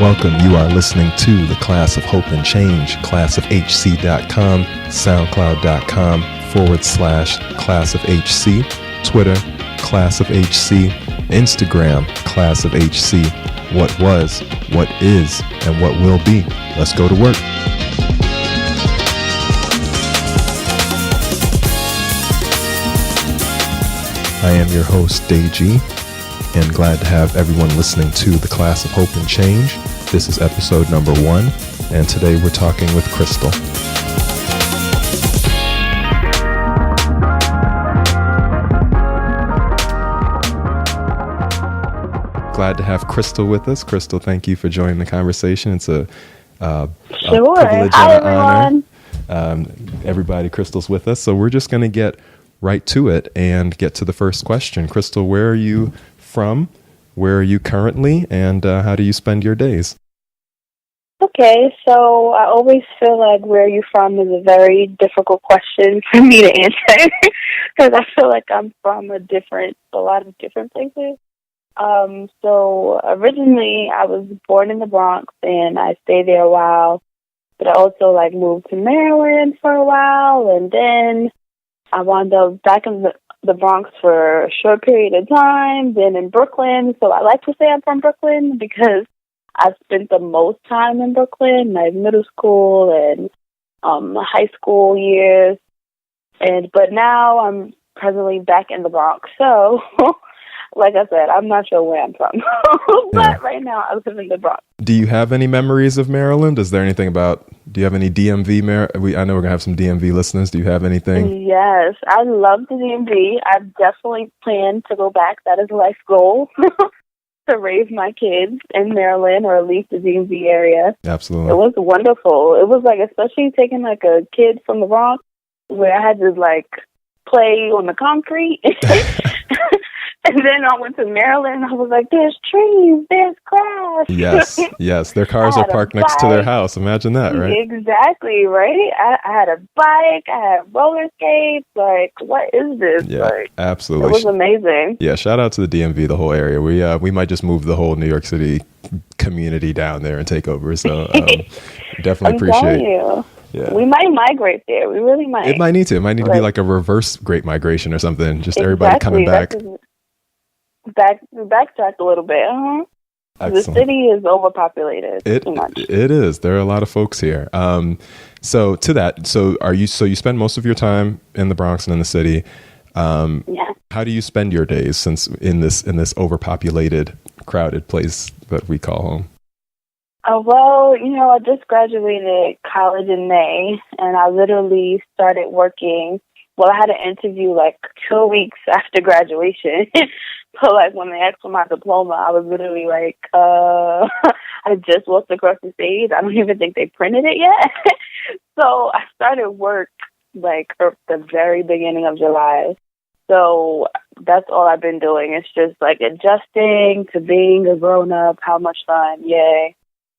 Welcome. You are listening to the Class of Hope and Change, ClassofHC.com, SoundCloud.com/ClassofHC, Twitter, ClassofHC, Instagram, ClassofHC. What was, what is, and what will be. Let's go to work. I am your host, Deji, and glad to have everyone listening to the Class of Hope and Change. This is episode number 1, and today we're talking with Krystal. Glad to have Krystal with us. Krystal, thank you for joining the conversation. It's a privilege and an honor. Everybody, Krystal's with us, so we're just going to get right to it and get to the first question. Krystal, where are you from? Where are you currently? And how do you spend your days? Okay, so I always feel like where are you from is a very difficult question for me to answer because I feel like I'm from a lot of different places. So originally I was born in the Bronx and I stayed there a while, but I also moved to Maryland for a while, and then I wound up back in the Bronx for a short period of time, then in Brooklyn. So I like to say I'm from Brooklyn because I spent the most time in Brooklyn, my middle school and high school years. But now I'm presently back in the Bronx. So, like I said, I'm not sure where I'm from. But right now I live in the Bronx. Do you have any memories of Maryland? Is there anything do you have any DMV? I know we're going to have some DMV listeners. Do you have anything? Yes, I love the DMV. I definitely plan to go back. That is a life goal. To raise my kids in Maryland or at least the DMV area. Absolutely. It was wonderful. It was especially taking a kid from the Bronx where I had to play on the concrete. And then I went to Maryland and I was like, there's trees, there's grass. Yes. Their cars are parked next to their house. Imagine that, right? Exactly, right? I had a bike, I had roller skates. What is this? Yeah, absolutely. It was amazing. Yeah, shout out to the DMV, the whole area. We might just move the whole New York City community down there and take over. So definitely appreciate it. Yeah. We might migrate there. We really might. It might need to. It might need to be a reverse Great Migration or something. Just everybody coming back. Backtrack a little bit. The city is overpopulated. It is. There are a lot of folks here. So you spend most of your time in the Bronx and in the city. Yeah. How do you spend your days since in this overpopulated, crowded place that we call home? I just graduated college in May, and I literally started working. Well, I had an interview 2 weeks after graduation. But when they asked for my diploma, I was literally I just walked across the stage. I don't even think they printed it yet. So I started work at the very beginning of July. So that's all I've been doing. It's just adjusting to being a grown up. How much fun. Yay.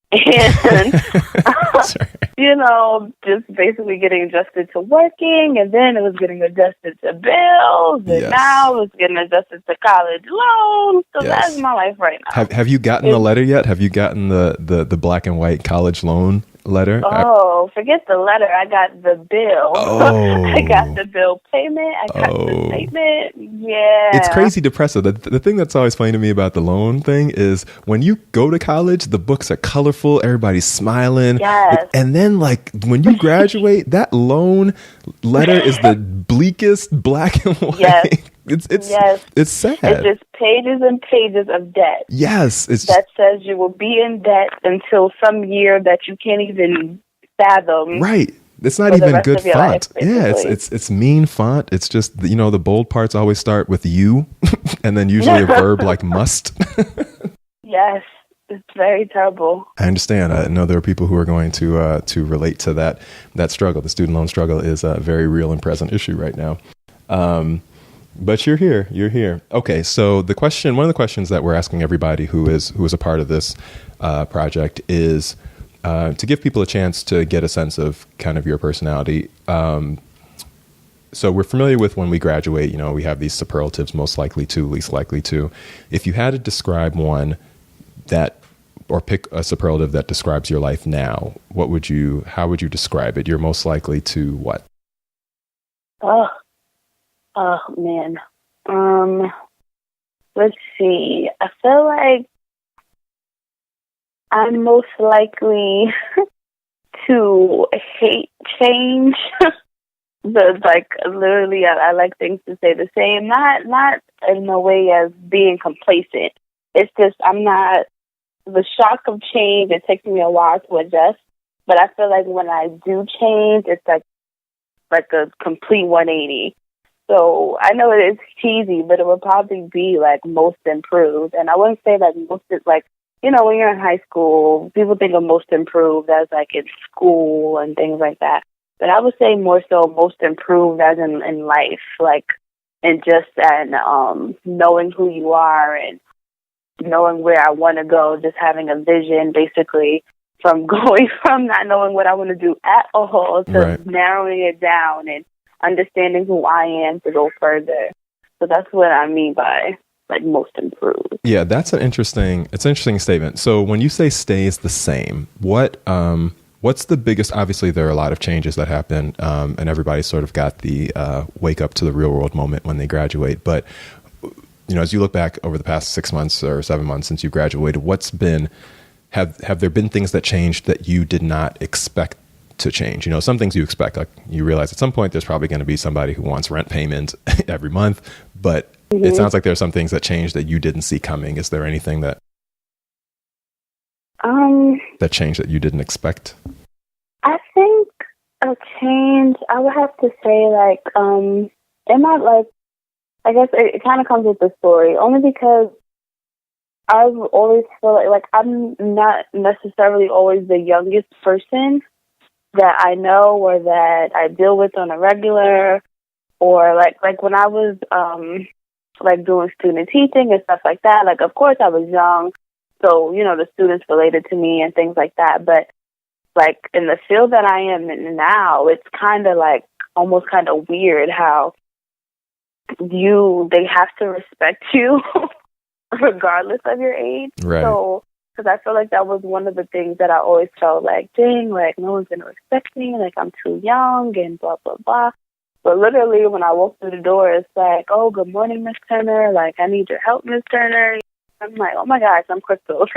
And, just basically getting adjusted to working, and then it was getting adjusted to bills, and now it's getting adjusted to college loans. So that's my life right now. Have you gotten the letter yet? Have you gotten the black and white college loan letter? Oh, forget the letter. I got the bill. Oh. I got the bill payment. I got the statement. Yeah. It's crazy depressive. The thing that's always funny to me about the loan thing is when you go to college, the books are colorful. Everybody's smiling. Yes. And then when you graduate, that loan letter is the bleakest black and white. Yes. It's sad. It's just pages and pages of debt. Yes. That says you will be in debt until some year that you can't even fathom. Right. It's not even good font. It's mean font. It's just, the bold parts always start with you and then usually a verb like must. Yes. It's very terrible. I understand. I know there are people who are going to relate to that struggle. The student loan struggle is a very real and present issue right now. But you're here. Okay. So one of the questions that we're asking everybody who is a part of this project is to give people a chance to get a sense of kind of your personality. So we're familiar with when we graduate, we have these superlatives, most likely to, least likely to. If you had to describe one that or pick a superlative that describes your life now, how would you describe it? You're most likely to what? Oh, man. Let's see. I feel like I'm most likely to hate change. Literally, I like things to stay the same. Not in a way as being complacent. It's just I'm not the shock of change. It takes me a while to adjust, but I feel like when I do change, it's like a complete 180. So I know it is cheesy, but it would probably be like most improved. And I wouldn't say like most is like, you know, when you're in high school, people think of most improved as like in school and things like that. But I would say more so most improved as in life, like, and just knowing who you are and knowing where I want to go, just having a vision, basically, from going from not knowing what I want to do at all to narrowing it down and understanding who I am to go further. So that's what I mean by like most improved. Yeah, that's an interesting statement. So when you say stays the same, what's the biggest, obviously there are a lot of changes that happen, and everybody sort of got the wake up to the real world moment when they graduate. But, you know, as you look back over the past 6 months or 7 months since you graduated, have there been things that changed that you did not expect to change? You know, some things you expect, like you realize at some point there's probably going to be somebody who wants rent payment every month, but it sounds like there's some things that changed that you didn't see coming. Is there anything that changed that you didn't expect? I think a change, I would have to say like, it might like, I guess it kind of comes with the story, only because I've always felt like I'm not necessarily always the youngest person that I know or that I deal with on a regular, or like when I was like doing student teaching and stuff like that, like of course I was young, so you know the students related to me and things like that, but like in the field that I am in now, it's kind of like almost kind of weird how they have to respect you regardless of your age. Right. So, because I feel like that was one of the things that I always felt like, dang, like no one's going to respect me, like I'm too young and blah, blah, blah. But literally when I walk through the door, it's like, oh, good morning, Miss Turner. Like, I need your help, Miss Turner. I'm like, oh my gosh, I'm Krystal.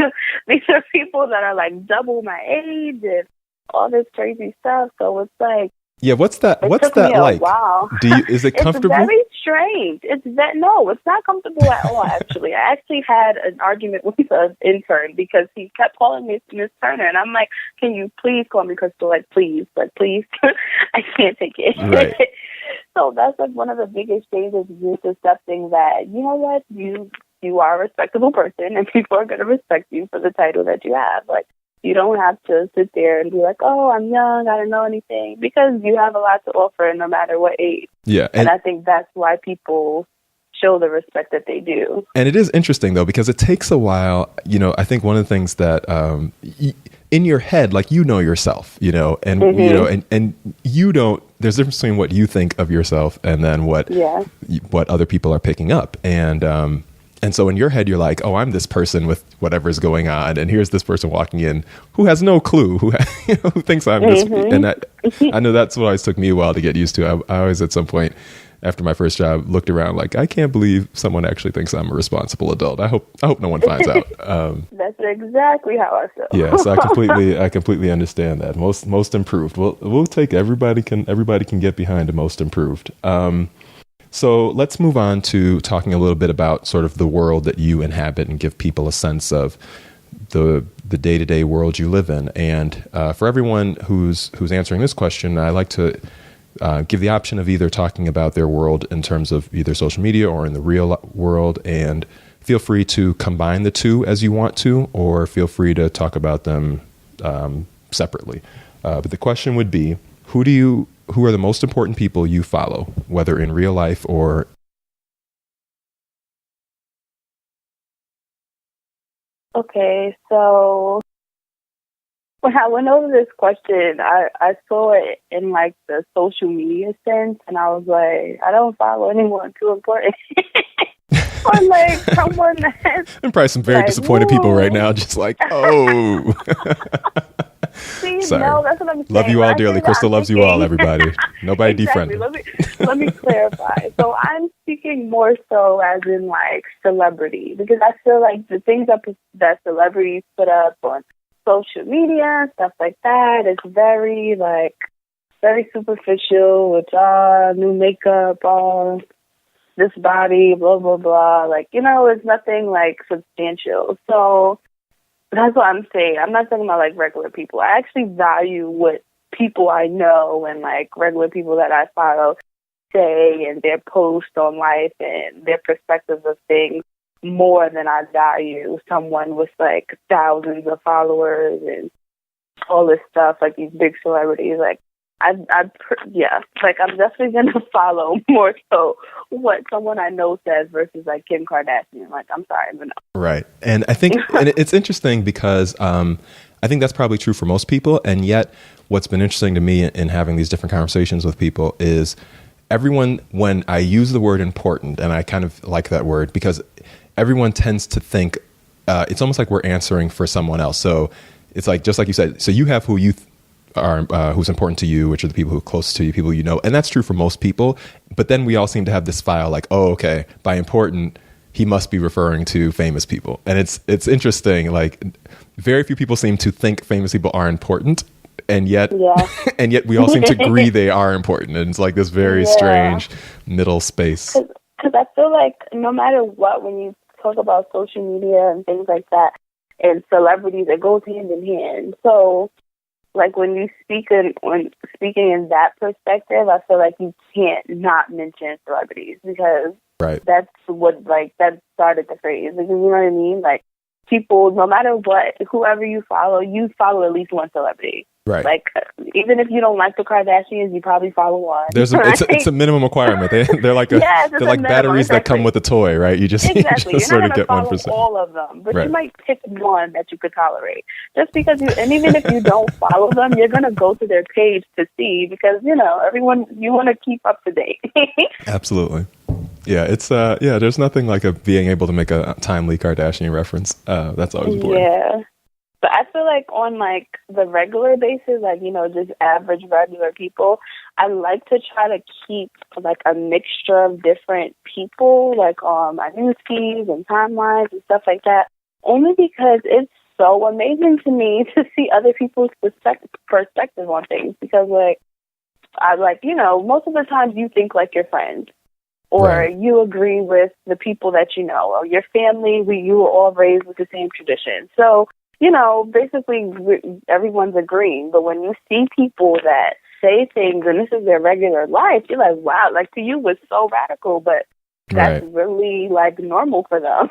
These are people that are like double my age and all this crazy stuff. So it's like, yeah, what's that like? Wow. Is it comfortable? It's very strange. No, it's not comfortable at all, actually. I actually had an argument with an intern because he kept calling me Miss Turner, and I'm like, can you please call me Krystal? Like, please. I can't take it. Right. So that's like one of the biggest changes, just accepting that, you know what, you are a respectable person, and people are going to respect you for the title that you have. Like, you don't have to sit there and be like, oh, I'm young, I don't know anything, because you have a lot to offer no matter what age. Yeah. And I think that's why people show the respect that they do. And it is interesting, though, because it takes a while. You know, I think one of the things that in your head, like, you know yourself, you know, and, you know, and you don't, there's a difference between what you think of yourself and then what other people are picking up. And so in your head, you're like, oh, I'm this person with whatever's going on. And here's this person walking in who has no clue, who thinks I'm this. And I know that's what always took me a while to get used to. I always, at some point after my first job, looked around like, I can't believe someone actually thinks I'm a responsible adult. I hope no one finds out. That's exactly how I feel. Yeah, so I completely understand that. Most improved. We'll take everybody can get behind a most improved. So let's move on to talking a little bit about sort of the world that you inhabit and give people a sense of the day-to-day world you live in. And for everyone who's answering this question, I like to give the option of either talking about their world in terms of either social media or in the real world. And feel free to combine the two as you want to, or feel free to talk about them separately. But the question would be, who are the most important people you follow, whether in real life or... Okay, so when I went over this question, I saw it in like the social media sense, and I was like, I don't follow anyone too important. or like someone that's And probably some very like, disappointed people right woo. now, just like, oh. See, Sorry. no, that's what I'm saying. Love you When all I dearly. say that, Krystal I'm loves you all, thinking, everybody. Nobody exactly. defriended. Let me clarify. So I'm speaking more so as in like celebrity, because I feel like the things that celebrities put up on social media and stuff like that is very superficial with new makeup, all this body, blah blah blah. Like, it's nothing like substantial. So that's what I'm saying. I'm not talking about like regular people. I actually value what people I know and like regular people that I follow say and their posts on life and their perspectives of things more than I value someone with like thousands of followers and all this stuff, like these big celebrities. Like, I'm definitely going to follow more so what someone I know says versus like Kim Kardashian. Like, I'm sorry, but no. Right. And I think and it's interesting because I think that's probably true for most people. And yet what's been interesting to me in having these different conversations with people is everyone, when I use the word important, and I kind of like that word because everyone tends to think it's almost like we're answering for someone else. So it's like, just like you said, so you have who you are who's important to you, which are the people who are close to you, people you know, and that's true for most people. But then we all seem to have this file like, oh, okay, by important, he must be referring to famous people, and it's interesting. Like, very few people seem to think famous people are important, and yet, and yet we all seem to agree they are important, and it's like this very strange middle space. Because I feel like no matter what, when you talk about social media and things like that, and celebrities, it goes hand in hand. So, like when speaking in that perspective, I feel like you can't not mention celebrities because that's what that started the phrase. Because you know what I mean? Like, people, no matter what, whoever you follow at least one celebrity. Right. Like, even if you don't like the Kardashians, you probably follow one. It's a minimum requirement. They're like they're like batteries that come with a toy, right? You just sort of get 1%. All of them, but you might pick one that you could tolerate. Just because and even if you don't follow them, you're gonna go to their page to see because everyone, you want to keep up to date. Absolutely. Yeah, it's there's nothing like being able to make a timely Kardashian reference. That's always important. Yeah. But I feel like on like the regular basis, like, just average regular people, I like to try to keep like a mixture of different people, like on my news feeds and timelines and stuff like that. Only because it's so amazing to me to see other people's perspective on things. Because most of the time you think like your friends. Or you agree with the people that you know, or your family, you were all raised with the same tradition. So, basically everyone's agreeing. But when you see people that say things and this is their regular life, you're like, wow, like to you it's so radical, but that's really like normal for them.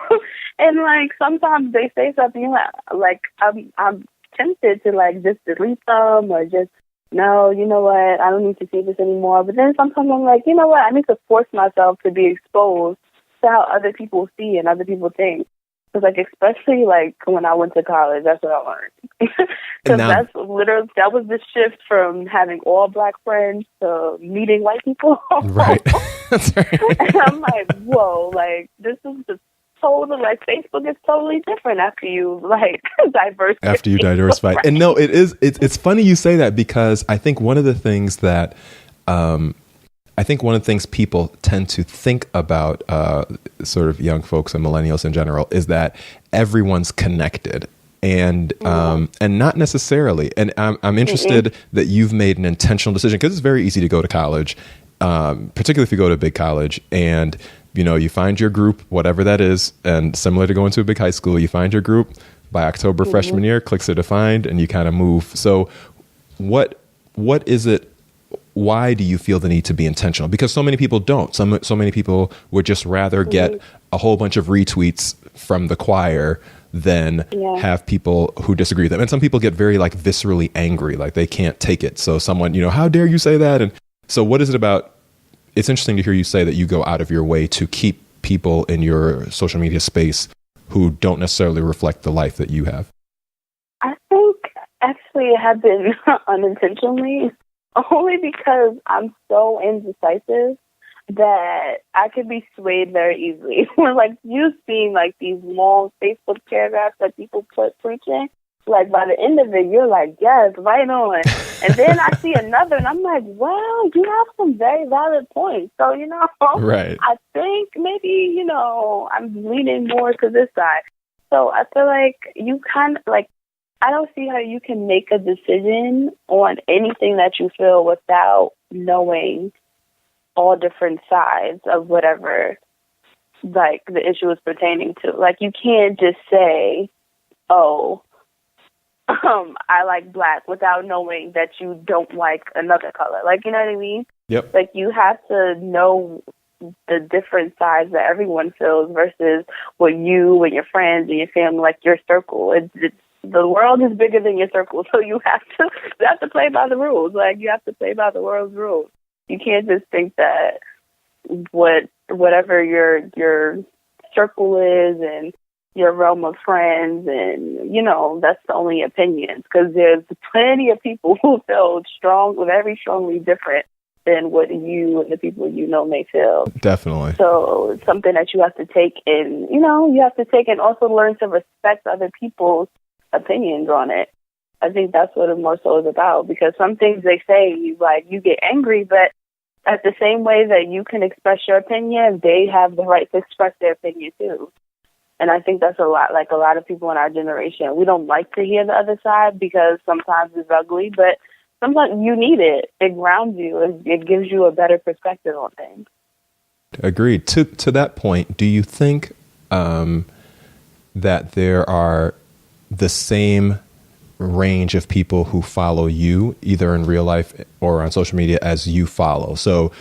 And like sometimes they say something like I'm tempted to like just delete them or just, no, you know what, I don't need to see this anymore. But then sometimes I'm like, you know what, I need to force myself to be exposed to how other people see and other people think. Because, like, especially, like, when I went to college, that's what I learned. Because that was the shift from having all black friends to meeting white people. Right. That's right. And I'm like, whoa, like, this is the total, like, Facebook is totally different after you, like, diversify. After you diversify. Right. And no, it's funny you say that because I think one of the things that, people tend to think about sort of young folks and millennials in general is that everyone's connected and not necessarily. And I'm interested that you've made an intentional decision because it's very easy to go to college, particularly if you go to a big college and, you find your group, whatever that is. And similar to going to a big high school, you find your group by October freshman year, cliques are defined and you kind of move. So what is it? Why do you feel the need to be intentional? Because so many people don't. So many people would just rather get a whole bunch of retweets from the choir than have people who disagree with them. And some people get very like viscerally angry, like they can't take it. So someone, how dare you say that? And so what is it about? It's interesting to hear you say that you go out of your way to keep people in your social media space who don't necessarily reflect the life that you have. I think actually it had been unintentionally. Only because I'm so indecisive that I could be swayed very easily. When like you seeing like these long Facebook paragraphs that people put preaching, like by the end of it, you're like, yes, right on. And then I see another, and I'm like, well, you have some very valid points. So Right. I think maybe I'm leaning more to this side. So I feel like you kind of like. I don't see how you can make a decision on anything that you feel without knowing all different sides of whatever, like, the issue is pertaining to. Like, you can't just say, oh, I like black without knowing that you don't like another color. Like, you know what I mean? Yep. Like, you have to know the different sides that everyone feels versus what you and your friends and your family, like your circle. It's the world is bigger than your circle, so you have to play by the rules. Like, you have to play by the world's rules. You can't just think that whatever your circle is and your realm of friends and that's the only opinions, because there's plenty of people who feel very strongly different than what you and the people may feel. Definitely. So it's something that you have to take in. You have to take and also learn to respect other people's opinions on it. I think that's what it more so is about, because some things they say, like, you get angry, but at the same way that you can express your opinion, they have the right to express their opinion too. And I think that's a lot of people in our generation. We don't like to hear the other side because sometimes it's ugly, but sometimes you need it. It grounds you. It gives you a better perspective on things. Agreed. To that point, do you think that there are the same range of people who follow you, either in real life or on social media, as you follow? So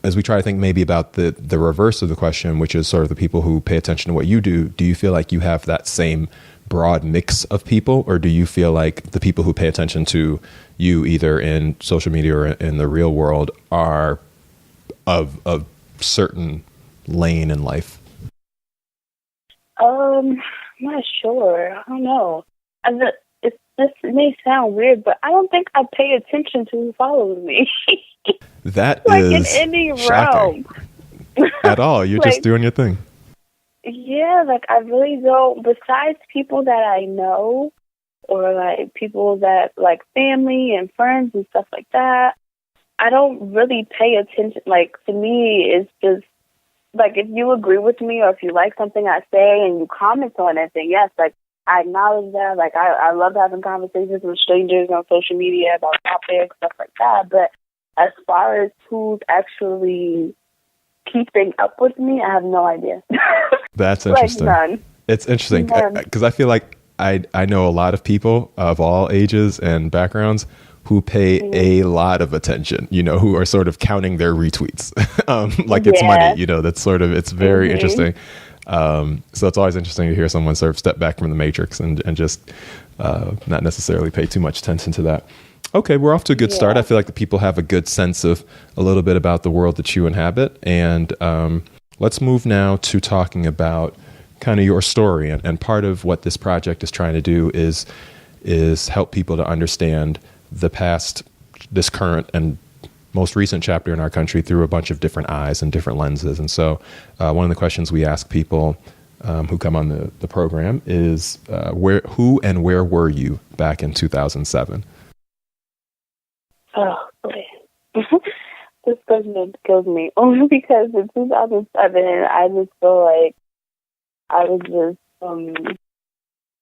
as we try to think maybe about the reverse of the question, which is sort of the people who pay attention to what you do you feel like you have that same broad mix of people, or do you feel like the people who pay attention to you either in social media or in the real world are of a certain lane in life? I'm not sure. I don't know. This may sound weird, but I don't think I pay attention to who follows me. That like is in any shocking. realm. At all. You're just doing your thing. Yeah, like I really don't. Besides people that I know, or like people that like family and friends and stuff like that, I don't really pay attention. Like, to me, it's just like, if you agree with me or if you like something I say and you comment on it, then yes, like, I acknowledge that. Like, I love having conversations with strangers on social media about topics, stuff like that. But as far as who's actually keeping up with me, I have no idea. That's interesting. Like, none. It's interesting because I feel like I know a lot of people of all ages and backgrounds who pay a lot of attention, who are sort of counting their retweets. Like it's money, that's sort of, it's very interesting. So it's always interesting to hear someone sort of step back from the matrix and just not necessarily pay too much attention to that. Okay, we're off to a good start. I feel like the people have a good sense of a little bit about the world that you inhabit. And let's move now to talking about kind of your story. And part of what this project is trying to do is help people to understand the past, this current, and most recent chapter in our country through a bunch of different eyes and different lenses. And so one of the questions we ask people who come on the program is who and where were you back in 2007? Oh, boy. This question kills me. Only because in 2007, I just feel like I was just,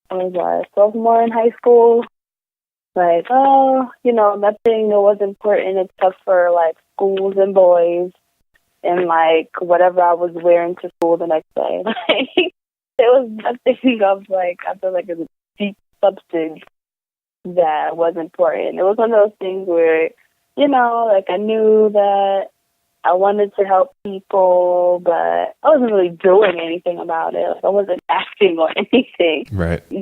I was a sophomore in high school. Like, nothing that was important except for, like, schools and boys and, like, whatever I was wearing to school the next day. Like, there was nothing of, like, I feel like it was a deep substance that was important. It was one of those things where, like, I knew that I wanted to help people, but I wasn't really doing anything about it. Like, I wasn't acting on anything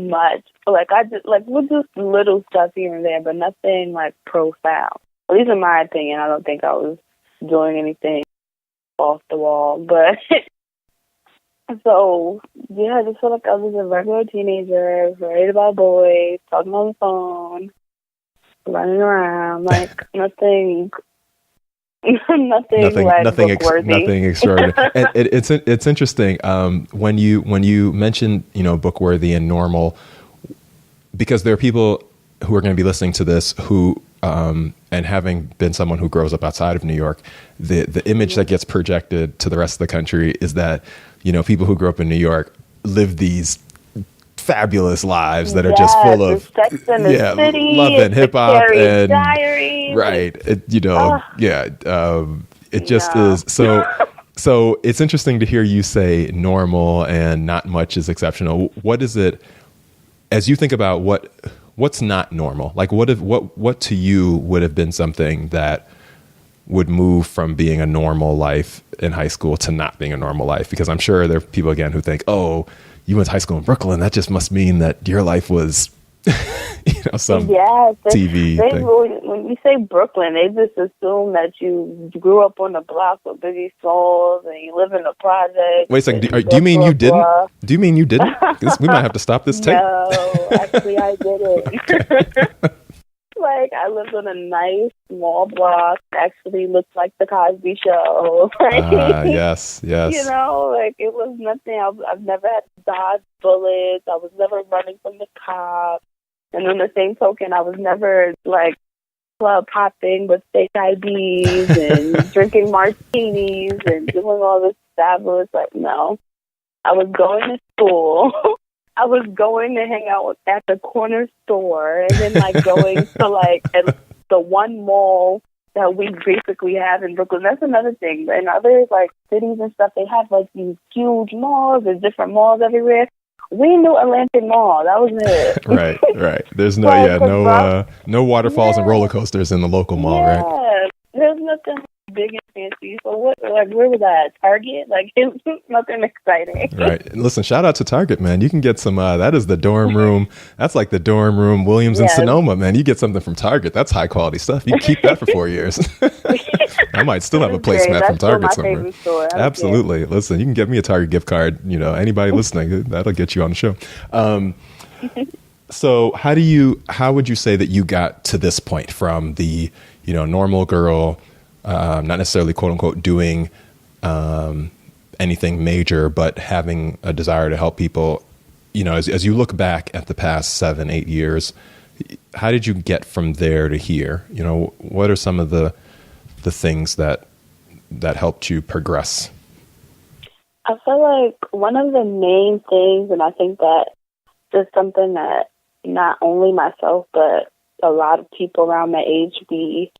much. Like, I just, like, with just little stuff here and there, but nothing, like, profound. At least in my opinion, I don't think I was doing anything off the wall. But, so, yeah, I just feel like I was a regular teenager, worried about boys, talking on the phone, running around, like, nothing Nothing extraordinary. And it's interesting when you mention bookworthy and normal, because there are people who are going to be listening to this who and having been someone who grows up outside of New York, the image that gets projected to the rest of the country is that people who grew up in New York live these fabulous lives that are just full of Sex and the City, love and hip hop and Diaries, right. It just is so. So it's interesting to hear you say normal and not much is exceptional. What is it as you think about what's not normal? Like what to you would have been something that would move from being a normal life in high school to not being a normal life? Because I'm sure there are people again who think, oh, you went to high school in Brooklyn. That just must mean that your life was, some TV thing. When you say Brooklyn, they just assume that you grew up on the block with Biggie Smalls and you live in a project. Wait a second. Do you mean you didn't? Do you mean you didn't? We might have to stop this tape. No, actually, I didn't. Like, I lived on a nice small block. Actually looked like the Cosby Show. Yes. Like, it was nothing. I've never had to dodge bullets. I was never running from the cops. And on the same token, I was never, like, club hopping with fake IDs and drinking martinis and doing all this fabulous, like, no. I was going to school. I was going to hang out at the corner store and then, like, going to, like, at the one mall that we basically have in Brooklyn. That's another thing. In other, like, cities and stuff, they have, like, these huge malls. There's different malls everywhere. We knew Atlantic Mall. That was it. Right. There's no waterfalls and roller coasters in the local mall, right? Yeah. There's nothing big and fancy. So where was that? Target? Like, it's nothing exciting. Right. And listen, shout out to Target, man. You can get some, that is the dorm room. That's like the dorm room, Williams and Sonoma, man. You get something from Target. That's high quality stuff. You can keep that for 4 years. I might still have a placemat from Target somewhere. Absolutely. Listen, you can get me a Target gift card. Anybody listening, that'll get you on the show. So how would you say that you got to this point from the, normal girl, not necessarily quote unquote doing anything major, but having a desire to help people, as you look back at the past 7-8 years, how did you get from there to here? What are some of the things that helped you progress? I feel like one of the main things, and I think that is something that not only myself, but a lot of people around my age, we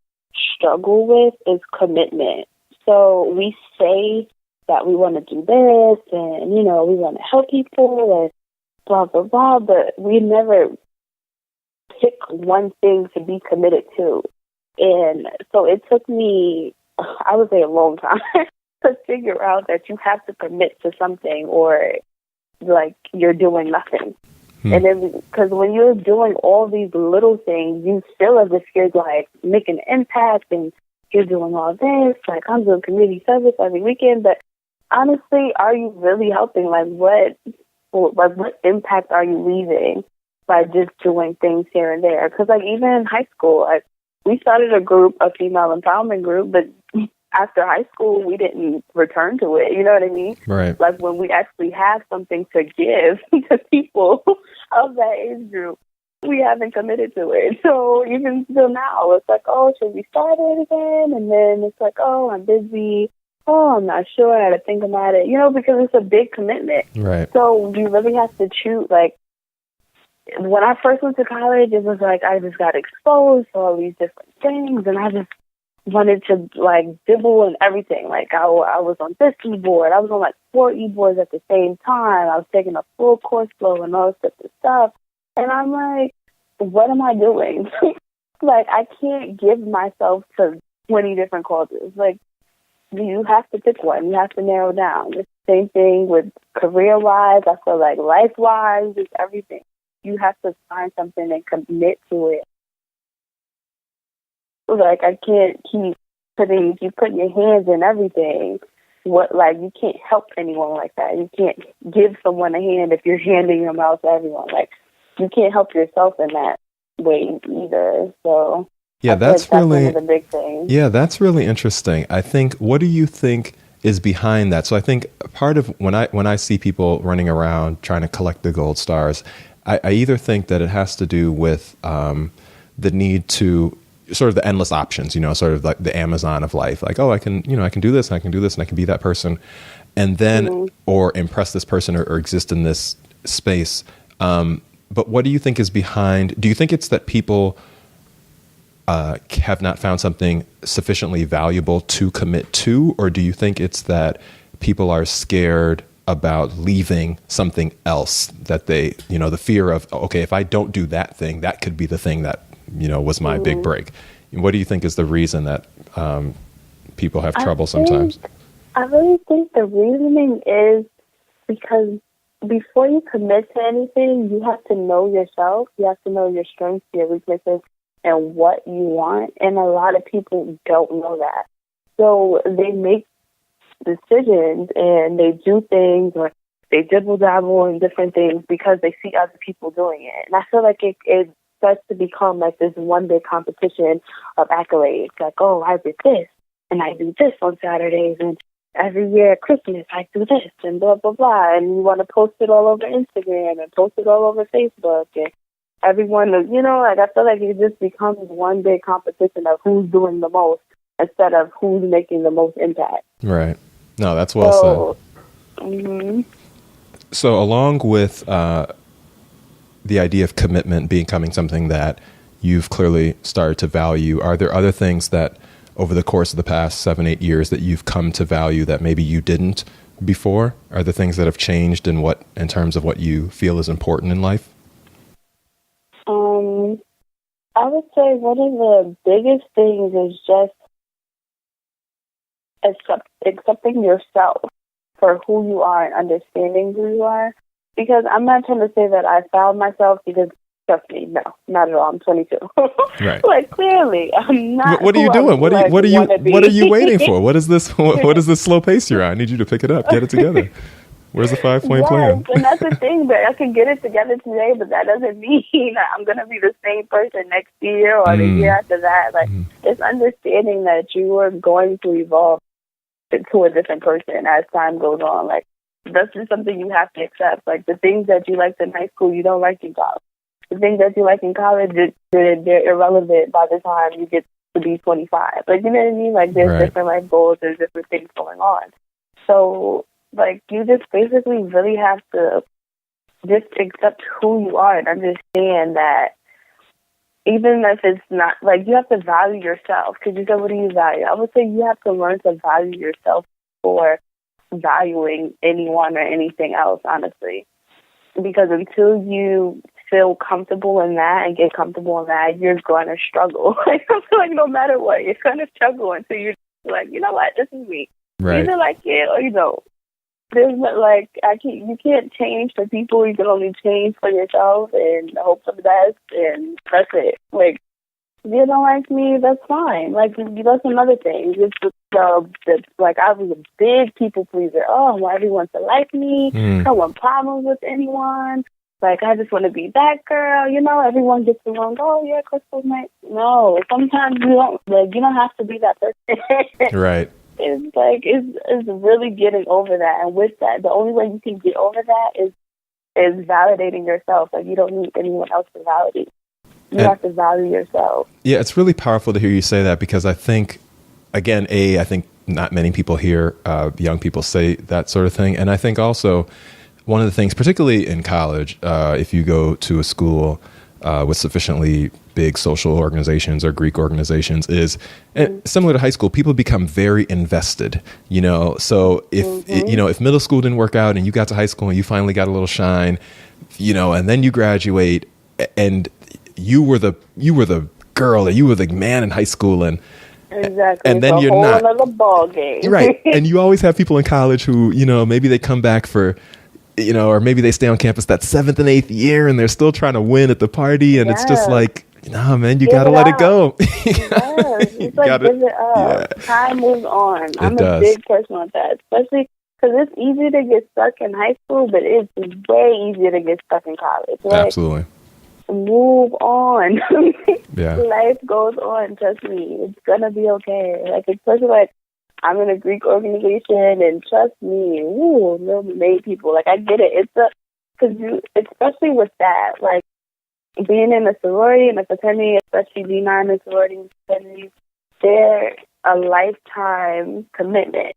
struggle with, is commitment. So we say that we want to do this and, we want to help people and blah, blah, blah, but we never pick one thing to be committed to. And so it took me, I would say, a long time to figure out that you have to commit to something or, like, you're doing nothing. And then, because when you're doing all these little things, you feel as if you're, like, making an impact and you're doing all this. Like, I'm doing community service every weekend. But honestly, are you really helping? Like, what impact are you leaving by just doing things here and there? Because, like, even in high school, we started a female empowerment group, but after high school, we didn't return to it. You know what I mean? Right. Like, when we actually have something to give to people of that age group, we haven't committed to it. So even still now, it's like, oh, should we start it again? And then it's like, oh, I'm busy. Oh, I'm not sure. I got to think about it. Because it's a big commitment. Right. So you really have to choose. Like, when I first went to college, it was like I just got exposed to all these different things, and I just wanted to, like, dibble and everything. Like, I was on this e-board. I was on, like, 4 e-boards at the same time. I was taking a full course flow and all this type of stuff. And I'm like, what am I doing? Like, I can't give myself to 20 different causes. Like, you have to pick one. You have to narrow down. It's the same thing with career-wise. I feel like life-wise, it's everything. You have to find something and commit to it. Like, I can't keep putting your hands in everything. You can't help anyone like that. You can't give someone a hand if you're handing them out to everyone. Like, you can't help yourself in that way either. So Yeah, I feel like that's that's one really of the big things. yeah, that's really interesting. I think what do you think is behind that? So I think part of when I see people running around trying to collect the gold stars, I either think that it has to do with the need to sort of the endless options, sort of like the Amazon of life. Like, oh, I can do this and I can do this and I can be that person. And then, or impress this person or exist in this space. But what do you think is behind, do you think it's that people have not found something sufficiently valuable to commit to? Or do you think it's that people are scared about leaving something else that they, the fear of, okay, if I don't do that thing, that could be the thing that, was my big break. What do you think is the reason that people have trouble sometimes? I really think the reasoning is because before you commit to anything, you have to know yourself. You have to know your strengths, your weaknesses, and what you want. And a lot of people don't know that. So they make decisions and they do things, or they dibble dabble in different things because they see other people doing it. And I feel like it starts to become like this one big competition of accolades. Like, oh, I did this and I do this on Saturdays, and every year at Christmas I do this and blah, blah, blah. And you want to post it all over Instagram and post it all over Facebook. And everyone, like, I feel like it just becomes one big competition of who's doing the most instead of who's making the most impact. Right. No, that's well said. Mm-hmm. So along with the idea of commitment becoming something that you've clearly started to value, are there other things that over the course of the past 7-8 years that you've come to value that maybe you didn't before? Are there things that have changed in terms of what you feel is important in life? I would say one of the biggest things is just accepting yourself for who you are and understanding who you are. Because I'm not trying to say that I found myself, because trust me, no, not at all. I'm 22. Right. Like, clearly, I'm not. What are you doing? What are you waiting for? What is this? What is this slow pace you're on? I need you to pick it up. Get it together. Where's the 5-point plan? And that's the thing, that I can get it together today, but that doesn't mean that I'm going to be the same person next year or the year after that. Like, it's understanding that you are going to evolve to a different person as time goes on. Like, that's just something you have to accept. Like, the things that you liked in high school, you don't like in college. The things that you like in college, they're irrelevant by the time you get to be 25. Like, you know what I mean? Like, there's different life goals, there's different things going on. So, like, you just basically really have to just accept who you are and understand that even if it's not, like, you have to value yourself. Because you said, what do you value? I would say you have to learn to value yourself for valuing anyone or anything else, honestly. Because until you feel comfortable in that and get comfortable in that, you're going to struggle. Like, I feel like no matter what, you're going to struggle until you're like, you know what, this is me. Right. Either like it or you don't. There's not, like, you can't change for people. You can only change for yourself and hope for the best, and that's it. Like, if you don't like me, that's fine. Like, that's another thing. It's just like, I was a big people pleaser. Oh, I want everyone to like me. I don't want problems with anyone. Like, I just want to be that girl. Everyone gets along. Oh, yeah, Krystal's nice. No, sometimes you don't. Like, you don't have to be that person. Right. It's like, it's really getting over that. And with that, the only way you can get over that is validating yourself. Like, you don't need anyone else to validate. You have to value yourself. Yeah, it's really powerful to hear you say that, because I think, again, I think not many people hear young people say that sort of thing. And I think also one of the things, particularly in college, if you go to a school with sufficiently big social organizations or Greek organizations, is similar to high school. People become very invested, So if middle school didn't work out and you got to high school and you finally got a little shine, and then you graduate and you were the girl, or you were the man in high school, and exactly, and then it's you're not another ball game, right? And you always have people in college who maybe they come back for. Or maybe they stay on campus that 7th and 8th year and they're still trying to win at the party. And it's just like, nah, man, you got to let it go. It's like, give it up. Yeah. Time moves on. I'm a big person on that, especially because it's easy to get stuck in high school, but it's way easier to get stuck in college. Right? Absolutely. move on. Yeah. Life goes on. Trust me, it's gonna be okay. Like, especially like I'm in a Greek organization, and trust me, little made people. Like, I get it. It's because you, especially with that, like being in a sorority and a fraternity, especially D9 and sorority and fraternity, they're a lifetime commitment,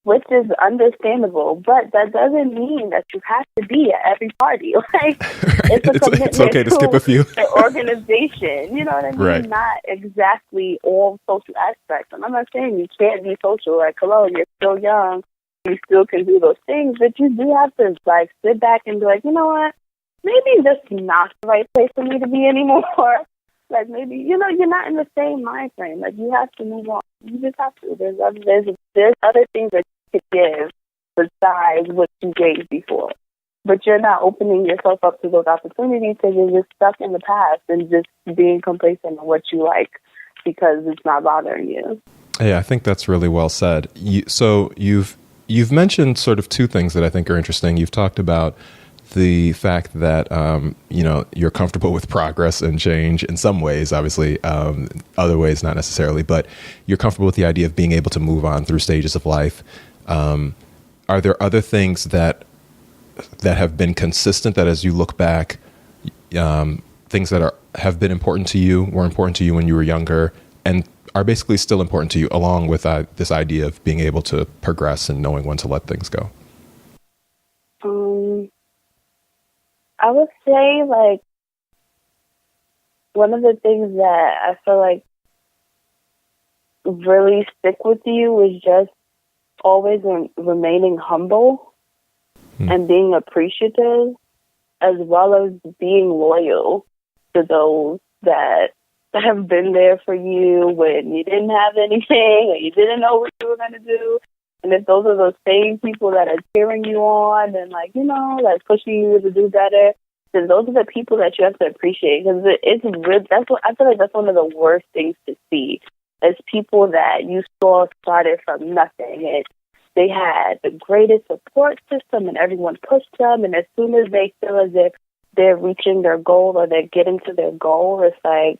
which is understandable, but that doesn't mean that you have to be at every party. Like, it's a commitment it's okay to skip a few. the organization, you know what I mean? Right. Not exactly all social aspects. And I'm not saying you can't be social. Like, hello, you're still young. You still can do those things, but you do have to, like, sit back and be like, you know what? Maybe this is not the right place for me to be anymore. Like, maybe, you know, you're not in the same mind frame. Like, you have to move on. You just have to. There's other things that you could give besides what you gave before. But you're not opening yourself up to those opportunities because you're just stuck in the past and just being complacent on what you like because it's not bothering you. Yeah, I think that's really well said. So you've mentioned sort of two things that I think are interesting. You've talked about the fact that you're comfortable with progress and change in some ways, obviously, other ways not necessarily, but you're comfortable with the idea of being able to move on through stages of life. Are there other things that have been consistent, that as you look back, things that have been important to you, were important to you when you were younger, and are basically still important to you, along with this idea of being able to progress and knowing when to let things go? I would say, like, one of the things that I feel like really stick with you is just always remaining humble and being appreciative, as well as being loyal to those that have been there for you when you didn't have anything or you didn't know what you were going to do. And if those are those same people that are cheering you on and, like, you know, like pushing you to do better, then those are the people that you have to appreciate. Because it's really, I feel like that's one of the worst things to see, is people that you saw started from nothing. And they had the greatest support system and everyone pushed them. And as soon as they feel as if they're reaching their goal or they're getting to their goal, it's like,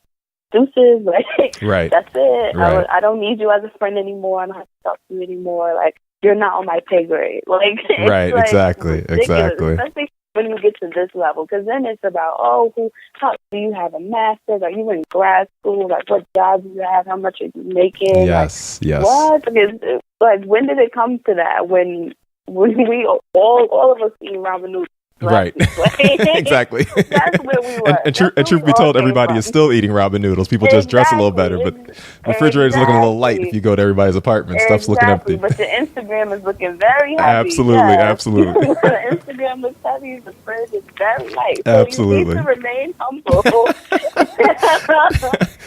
deuces, like, right. That's it. Right. I don't need you as a friend anymore. I don't have to talk to you anymore. Like, you're not on my pay grade. Like, right, like exactly. Especially when you get to this level, because then it's about, how do you have a master's? Are you in grad school? Like, what job do you have? How much are you making? Yes, like, yes. What? Because, like, when did it come to that? When we all of us eating ramen noodles. Right. Exactly. That's where we were. And truth be told, everybody is still eating ramen noodles. People just dress a little better, but the refrigerator's looking a little light if you go to everybody's apartment. Stuff's looking empty. But the Instagram is looking very heavy. Absolutely. The Instagram looks heavy. The fridge is very light. So absolutely. You need to remain humble.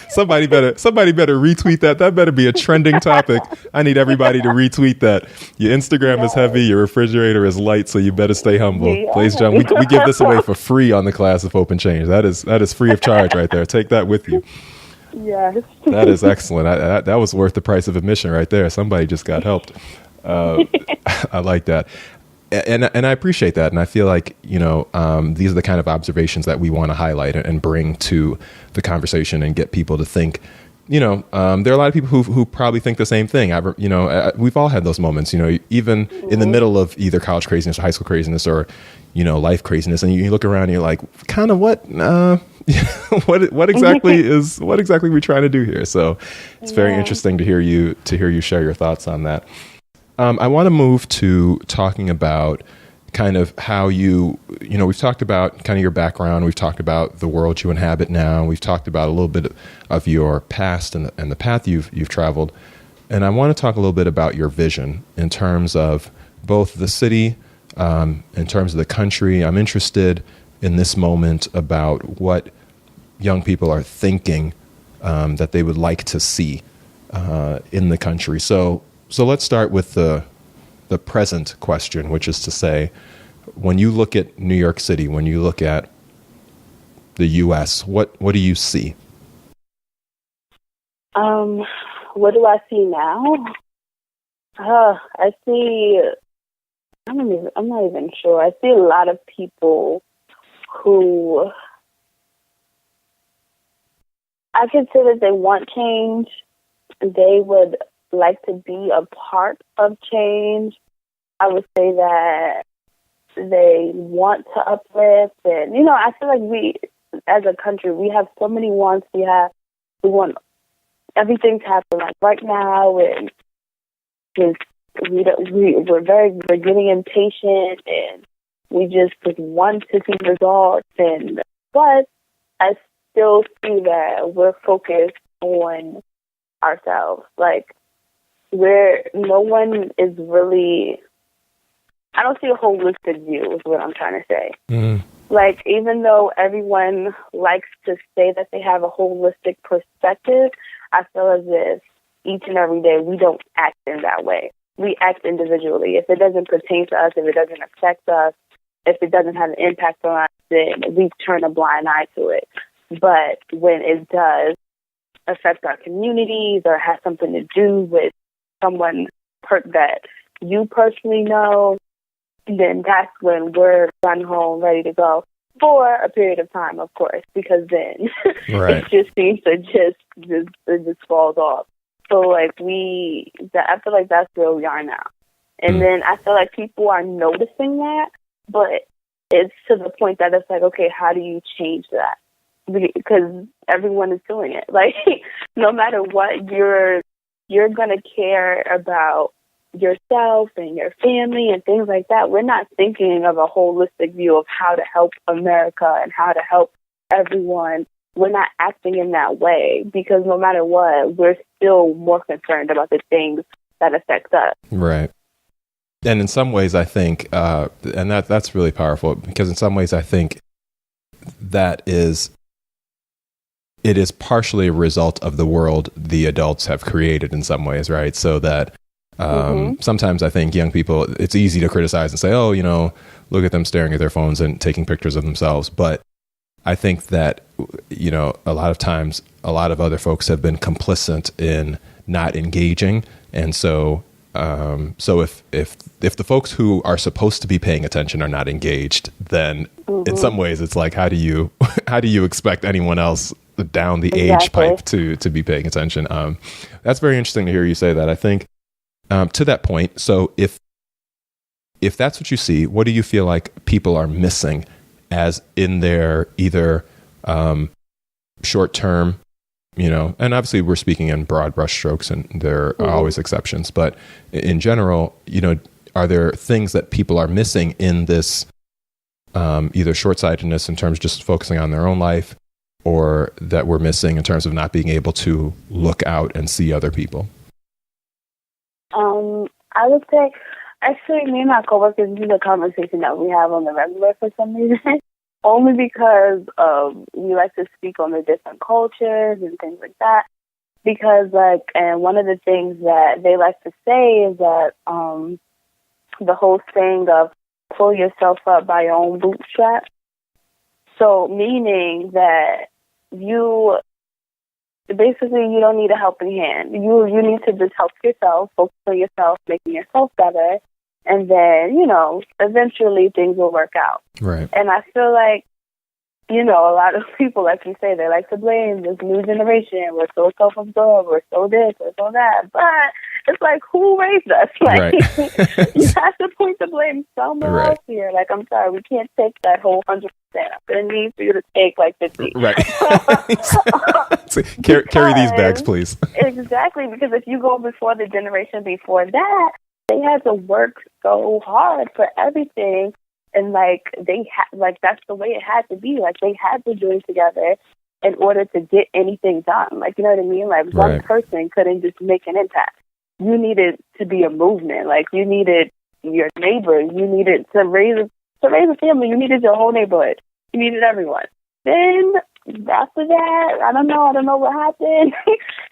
Somebody better retweet that. That better be a trending topic. I need everybody to retweet that. Your Instagram is heavy. Your refrigerator is light. So you better stay humble. Please, John. We give this away for free on the Class of Open Change. That is free of charge right there. Take that with you. Yes. That is excellent. That was worth the price of admission right there. Somebody just got helped. I like that. And I appreciate that. And I feel like, these are the kind of observations that we want to highlight and bring to the conversation and get people to think, there are a lot of people who probably think the same thing. We've all had those moments, even in the middle of either college craziness or high school craziness or, life craziness. And you look around and you're like, kind of what exactly are we trying to do here? So it's very interesting to hear you share your thoughts on that. I want to move to talking about kind of how we've talked about kind of your background. We've talked about the world you inhabit now. We've talked about a little bit of your past and the path you've traveled. And I want to talk a little bit about your vision in terms of both the city, in terms of the country. I'm interested in this moment about what young people are thinking that they would like to see in the country. So let's start with the present question, which is to say, when you look at New York City, when you look at the U.S., what do you see? What do I see now? I see. I'm not even sure. I see a lot of people who I could say that they want change. They would like to be a part of change. I would say that they want to uplift, and I feel like we, as a country, we have so many wants. We want everything to happen like right now, and just we're getting impatient, and we just want to see results. But I still see that we're focused on ourselves. Like, no one is really. I don't see a holistic view, is what I'm trying to say. Mm. Like, even though everyone likes to say that they have a holistic perspective, I feel as if each and every day we don't act in that way. We act individually. If it doesn't pertain to us, if it doesn't affect us, if it doesn't have an impact on us, then we turn a blind eye to it. But when it does affect our communities or has something to do with someone that you personally know, then that's when we're run home, ready to go for a period of time, of course, because then right. it just seems to just falls off. So, like, I feel like that's where we are now. And then I feel like people are noticing that, but it's to the point that it's like, okay, how do you change that? Because everyone is doing it. Like, no matter what, you're going to care about yourself and your family and things like that. We're not thinking of a holistic view of how to help America and how to help everyone. We're not acting in that way because no matter what, we're still more concerned about the things that affect us. Right. And in some ways, I think, and that's really powerful, because in some ways, I think it is partially a result of the world the adults have created in some ways, right? So that sometimes I think young people, it's easy to criticize and say, oh, look at them staring at their phones and taking pictures of themselves. But I think that, a lot of times, a lot of other folks have been complicit in not engaging. And so if the folks who are supposed to be paying attention are not engaged, then in some ways it's like, how do you expect anyone else down the age pipe to be paying attention? That's very interesting to hear you say that. I think to that point, so if that's what you see, what do you feel like people are missing as in their either short term, and obviously we're speaking in broad brushstrokes and there are always exceptions, but in general, are there things that people are missing in this either short-sightedness in terms of just focusing on their own life, or that we're missing in terms of not being able to look out and see other people? I would say, actually, me and my coworkers, this is a conversation that we have on the regular for some reason, only because we like to speak on the different cultures and things like that. Because, and one of the things that they like to say is that the whole saying of pull yourself up by your own bootstraps. So, meaning that you don't need a helping hand. You need to just help yourself, focus on yourself, making yourself better, and then, eventually things will work out. Right. And I feel like, a lot of people, like you say, they like to blame this new generation. We're so self-absorbed, we're so this, we're so that. But it's like, who raised us? Like, you have to point the blame somewhere else here. Like, I'm sorry, we can't take that whole 100%. I'm going to need for you to take like 50. Right. Carry these bags, please. Exactly, because if you go before the generation before that, they had to work so hard for everything. And that's the way it had to be. Like, they had to join together in order to get anything done. Like, you know what I mean? Like, one person couldn't just make an impact. You needed to be a movement. Like, you needed your neighbors. You needed to raise a family. You needed your whole neighborhood. You needed everyone. Then after that, I don't know what happened.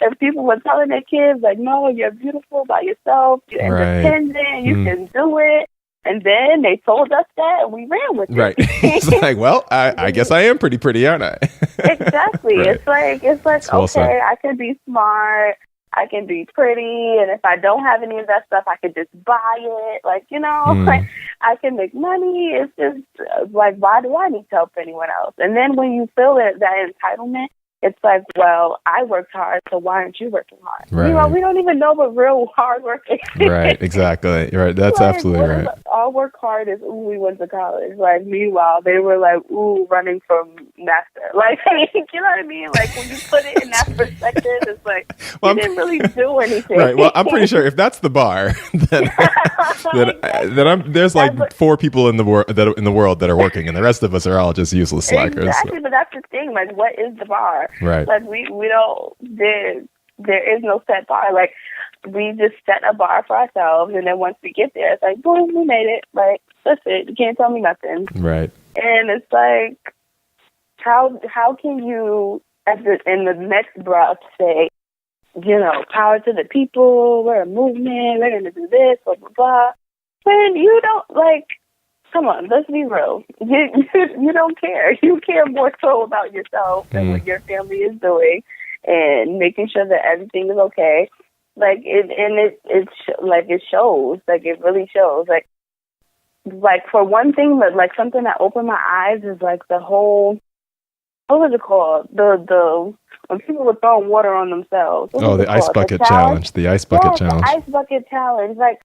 If people were telling their kids, like, no, you're beautiful by yourself, you're independent, you can do it. And then they told us that, and we ran with it. Right. It's like, well, I guess I am pretty, aren't I? Exactly. Right. It's like okay, I can be smart, I can be pretty, and if I don't have any of that stuff, I could just buy it. Like, like, I can make money. It's just like, why do I need to help anyone else? And then when you feel that entitlement, it's like, well, I worked hard, so why aren't you working hard? Right. You know, we don't even know what real hard work is. Right, exactly. Right, that's like, absolutely right. Our work hard is, ooh, we went to college. Like, meanwhile, they were like, ooh, running from NASA. Like, you know what I mean? Like, when you put it in that perspective, it's like, well, you didn't really do anything. Right, well, I'm pretty sure if that's the bar, then there's like 4 people in the world that are working, and the rest of us are all just useless slackers. Exactly, but that's the thing. Like, what is the bar? Right. Like, we don't, there is no set bar. Like, we just set a bar for ourselves, and then once we get there, it's like, boom, we made it. Like, that's it. You can't tell me nothing. Right. And it's like, how can you, in the next breath, say, you know, power to the people, we're a movement, we're going to do this, blah, blah, blah. When you don't, like, come on, let's be real. You don't care. You care more so about yourself than what your family is doing and making sure that everything is okay. Like, it shows. Like, it really shows. Like for one thing, but like something that opened my eyes is like the whole, what was it called? The when people were throwing water on themselves. The ice bucket challenge. The ice bucket challenge. The ice bucket challenge. Like,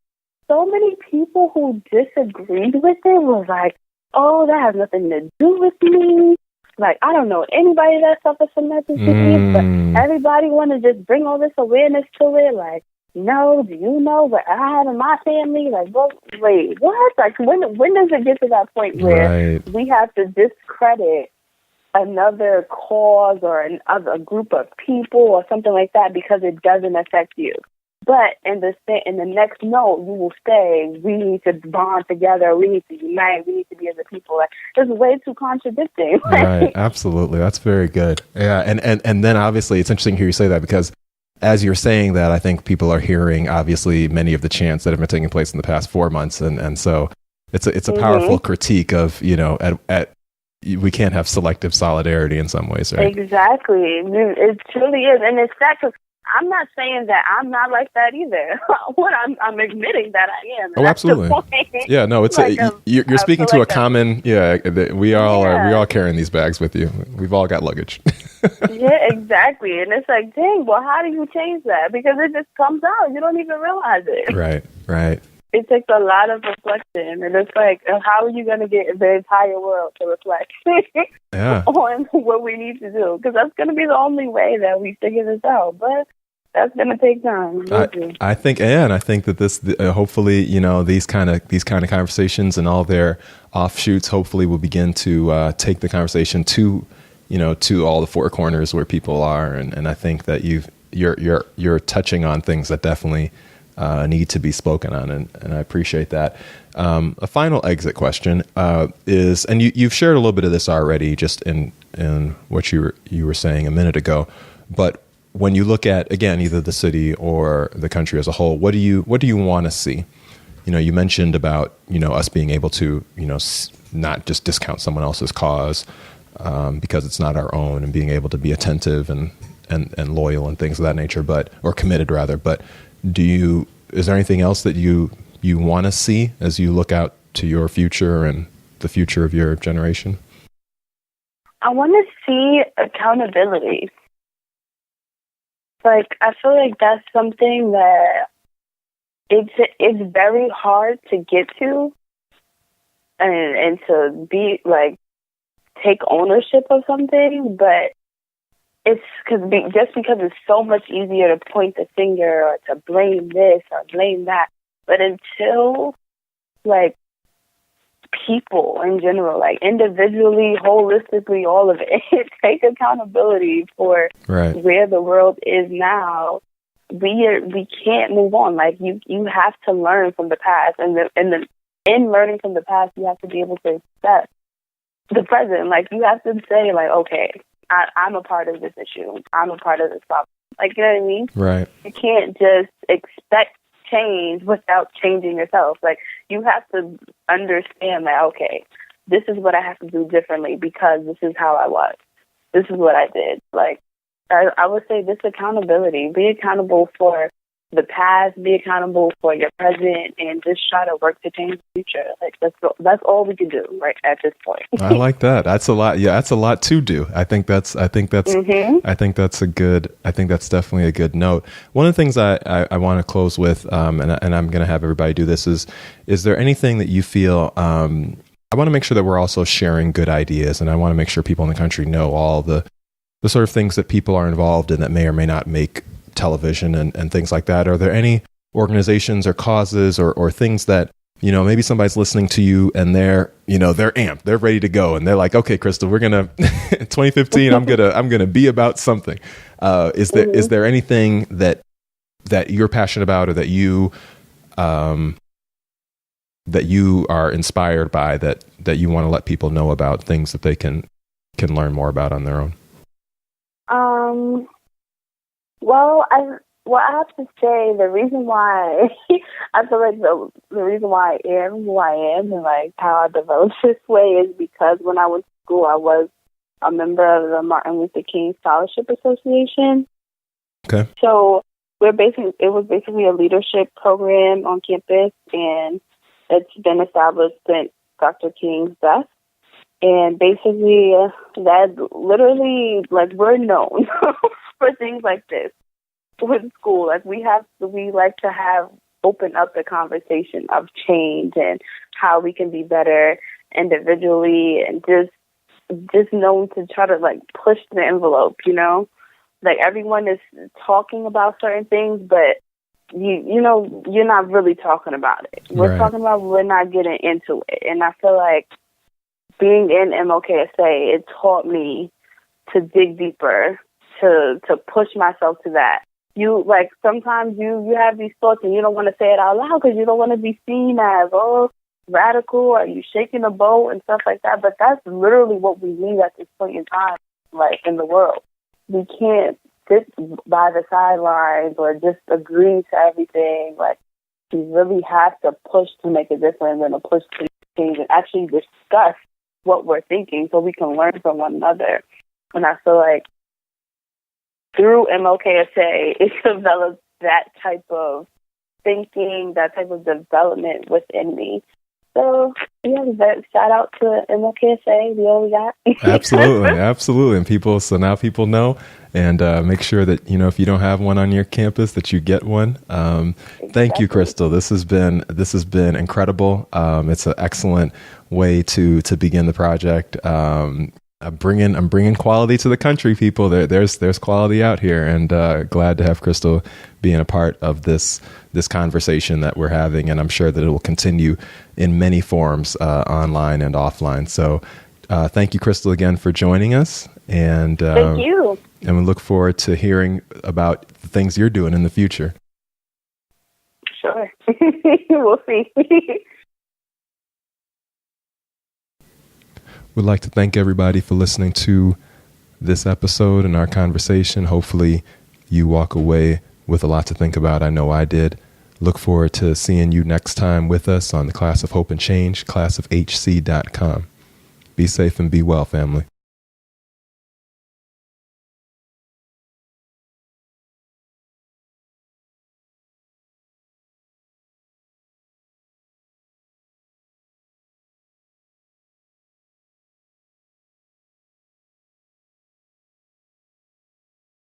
so many people who disagreed with it was like, oh, that has nothing to do with me. Like, I don't know anybody that suffers from that disease, but everybody want to just bring all this awareness to it. Like, no, do you know what I have in my family? Like, well, wait, what? Like, when does it get to that point where we have to discredit another cause or a group of people or something like that because it doesn't affect you? But in the next note, you will say, we need to bond together, we need to unite, we need to be as a people. Like, it's way too contradicting. Right, absolutely. That's very good. Yeah, and then obviously it's interesting to hear you say that, because as you're saying that, I think people are hearing, obviously, many of the chants that have been taking place in the past 4 months. And so it's a powerful critique of, you know, we can't have selective solidarity in some ways, right? Exactly. It truly is. And it's sad because I'm not saying that I'm not like that either. I'm admitting that I am. Oh, absolutely. Yeah, no, it's like you're speaking to a common. Yeah, we all carrying these bags with you. We've all got luggage. Yeah, exactly. And it's like, dang, well, how do you change that? Because it just comes out. You don't even realize it. Right. It takes a lot of reflection, and it's like, how are you going to get the entire world to reflect on what we need to do? Because that's going to be the only way that we figure this out. But that's going to take time. I think that this, hopefully, you know, these kind of conversations and all their offshoots, hopefully, will begin to take the conversation to, you know, to all the 4 corners where people are, and I think that you're touching on things that definitely need to be spoken on, and I appreciate that. A final exit question is, and you've shared a little bit of this already, just in what you were saying a minute ago, but when you look at, again, either the city or the country as a whole, what do you want to see? You know, you mentioned about, you know, us being able to, you know, not just discount someone else's cause because it's not our own, and being able to be attentive and loyal and things of that nature, or committed rather. But is there anything else that you want to see as you look out to your future and the future of your generation? I want to see accountability. Like, I feel like that's something that it's very hard to get to, and to be like, take ownership of something, but it's just because it's so much easier to point the finger or to blame this or blame that. But until, like, people in general, like individually, holistically, all of it, take accountability for where the world is now, we can't move on. Like, you have to learn from the past, and in learning from the past, you have to be able to accept the present. Like, you have to say, like, okay, I'm a part of this issue. I'm a part of this problem. Like, you know what I mean? Right. You can't just expect change without changing yourself. Like, you have to understand that, okay, this is what I have to do differently because this is how I was. This is what I did. Like, I would say this accountability. Be accountable for the past, be accountable for your present, and just try to work to change the future. Like that's all we can do right at this point. I like that. That's a lot. Yeah, that's a lot to do. I think that's Mm-hmm. I think that's definitely a good note. One of the things I want to close with, and I'm going to have everybody do this, is there anything that you feel, I want to make sure that we're also sharing good ideas, and I want to make sure people in the country know all the sort of things that people are involved in that may or may not make television and things like that. Are there any organizations or causes or things that, maybe somebody's listening to you and they're amped, they're ready to go, and they're like, okay, Krystal, we're gonna 2015, I'm gonna be about something. Is there anything that you're passionate about, or that you are inspired by, that you want to let people know about, things that they can learn more about on their own? Well, I have to say the reason why I feel like the reason why I am who I am and like how I developed this way is because when I went to school, I was a member of the Martin Luther King Scholarship Association. Okay. So it was basically a leadership program on campus, and it's been established since Dr. King's death. And basically, that literally, like, we're known for things like this with school. Like, we like to have open up the conversation of change and how we can be better individually, and just known to try to like push the envelope. Like, everyone is talking about certain things, but you're not really talking about it. We're talking about, we're not getting into it. And I feel like being in MLKSA, it taught me to dig deeper, to push myself to that. Sometimes you have these thoughts and you don't want to say it out loud because you don't want to be seen as, radical, or you shaking the boat and stuff like that. But that's literally what we need at this point in time, like, in the world. We can't sit by the sidelines or just agree to everything. Like, we really have to push to make a difference, and to push to change, and actually discuss what we're thinking so we can learn from one another. And I feel like through MLKSA, it developed that type of thinking, that type of development within me. So, yeah, shout out to MLKSA, the only guy. Absolutely. And now people know, and make sure that, if you don't have one on your campus, that you get one. Thank you, Krystal. This has been incredible. It's an excellent way to begin the project. I'm bringing quality to the country, people. There's quality out here, and glad to have Krystal being a part of this conversation that we're having, and I'm sure that it will continue in many forms, online and offline. So thank you, Krystal, again for joining us, and thank you. And we look forward to hearing about the things you're doing in the future. Sure. We'll see. We'd like to thank everybody for listening to this episode and our conversation. Hopefully you walk away with a lot to think about. I know I did. Look forward to seeing you next time with us on the Class of Hope and Change, ClassofHC.com. Be safe and be well, family.